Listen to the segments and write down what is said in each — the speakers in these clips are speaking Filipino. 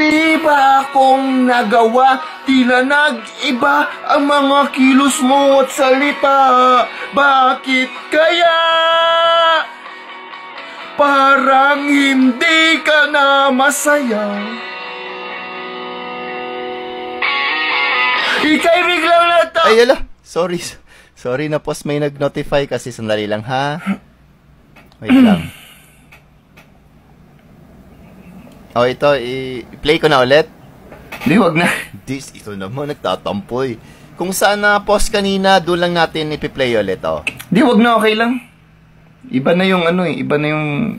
mali ba akong nagawa? Tila nag-iba ang mga kilos mo at salita. Bakit kaya? Parang hindi ka na masaya. Ika'y biglang nata... Ay, ala. Sorry. Sorry na post may nag-notify kasi sandali lang ha. Wait lang. Oh, ito, i-play ko na ulit. Di, wag na. Ito naman, nagtatampoy. Kung saan na-post kanina, doon lang natin ipi-play ulit, oh. Di, wag na, okay lang. Iba na yung iba na yung...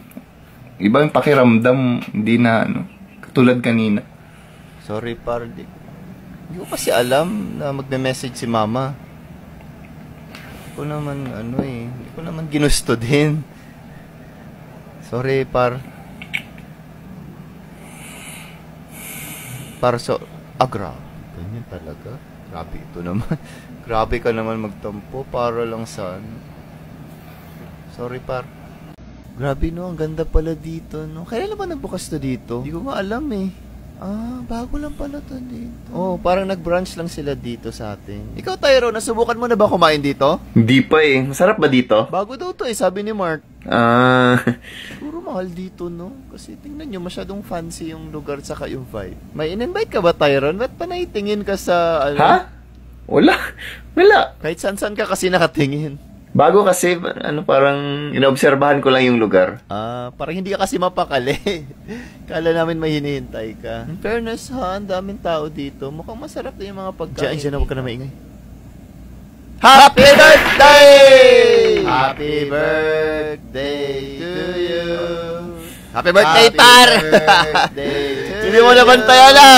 Iba yung pakiramdam, hindi na, katulad kanina. Sorry, par. Hindi ko kasi alam na magme-message si mama. Hindi ko naman, hindi ko naman ginusto din. Sorry, par. Grabe. Ganyan talaga. Grabe ito naman. Grabe ka naman magtampo para lang sa Sorry, par. Grabe, no? Ang ganda pala dito, no? Kailan ba nagbukas to dito? Hindi ko nga alam, eh. Bago lang pala to dito. Oh, parang nag-branch lang sila dito sa atin. Ikaw, Tyro, nasubukan mo na ba kumain dito? Hindi pa eh. Masarap ba dito? Bago daw to, sabi ni Mark. Puro mahal dito, no? Kasi tingnan nyo, masyadong fancy yung lugar saka yung vibe. May in-invite ka ba, Tyron? Ba't pa naitingin ka sa... Ha? Wala. Kahit saan-saan ka kasi nakatingin. Bago kasi, parang inaobserbahan ko lang yung lugar. Parang hindi ka kasi mapakali. Kala namin may hinihintay ka. In fairness, ha? Ang daming tao dito. Mukhang masarap na yung mga pagkain. Diyan na, huwag ka na maingay. Happy birthday! Happy birthday to you. Happy birthday, par! Hindi mo naman tayo na!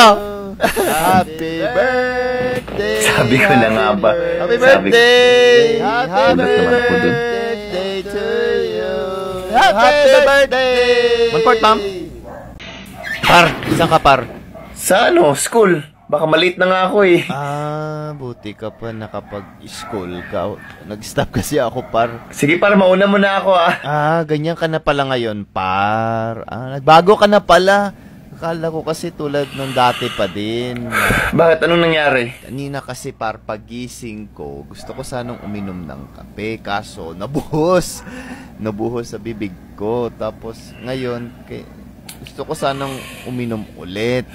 Happy birthday! Sabi ko na nga ba? Happy birthday! Happy birthday to you. Happy birthday! One part, ma'am. Par, isang ka, par. Sa school? Baka maliit na nga ako eh. Buti ka pa nakapag-school ka. Nag-stop kasi ako, par. Sige, par, mauna mo na ako ganyan ka na pala ngayon, par. Nagbago ka na pala. Akala ko kasi tulad nung dati pa din. Bakit? Anong nangyari? Kanina kasi, par, pagising ko, gusto ko sanang uminom ng kape. Kaso, nabuhos. Nabuhos sa bibig ko. Tapos, ngayon, gusto ko sanang uminom ulit.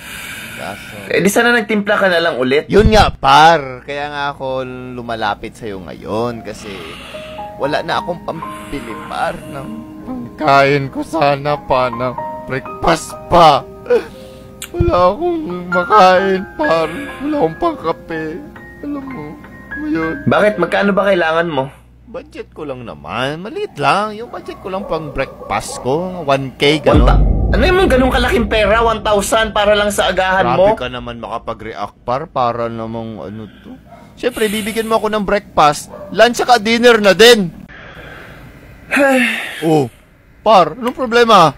Kaso, di sana nagtimpla ka na lang ulit. Yun nga, par. Kaya nga ako lumalapit sa'yo ngayon. Kasi wala na akong pampili, par. Kain ko sana pa ng breakfast pa. Wala akong makain, par. Wala akong pangkape. Alam mo, ngayon. Bakit? Magkano ba kailangan mo? Budget ko lang naman. Maliit lang. Yung budget ko lang pang breakfast ko. 1K, gano'n. Ano yung ganun kalaking pera? 1,000 para lang sa agahan mo? Grabe ka naman makapag-react, par. Para namang to. Siyempre, bibigyan mo ako ng breakfast. Lunch saka dinner na din. Par, anong problema?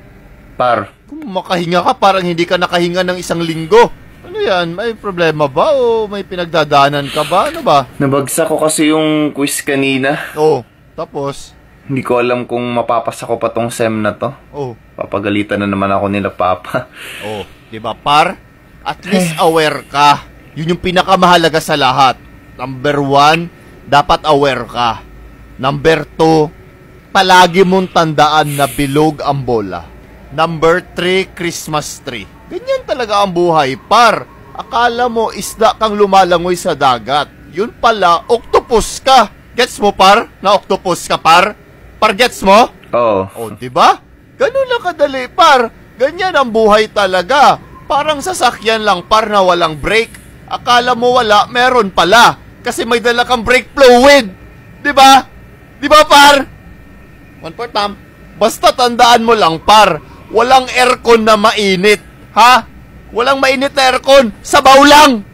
Par. Kung makahinga ka, parang hindi ka nakahinga ng 1 linggo. Ano yan? May problema ba? O may pinagdadaanan ka ba? Ano ba? Nabagsak ko kasi yung quiz kanina. Tapos? Hindi ko alam kung mapapasa ko pa tong SEM na to. Papagalitan na naman ako nila, Papa. Diba, par? At least aware ka. Yun yung pinakamahalaga sa lahat. Number 1, dapat aware ka. Number 2, palagi mong tandaan na bilog ang bola. Number 3, Christmas tree. Ganyan talaga ang buhay, par. Akala mo isda kang lumalangoy sa dagat. Yun pala, octopus ka. Gets mo, par? Na octopus ka, par? Par, gets mo? Oo. Diba? Ganun lang kadali, par. Ganyan ang buhay talaga. Parang sasakyan lang, par, na walang brake. Akala mo wala, meron pala. Kasi may dala kang brake fluid. Diba? Diba, par? One part, ma'am. Basta tandaan mo lang, par. Walang aircon na mainit. Ha? Walang mainit na aircon. Sabaw lang.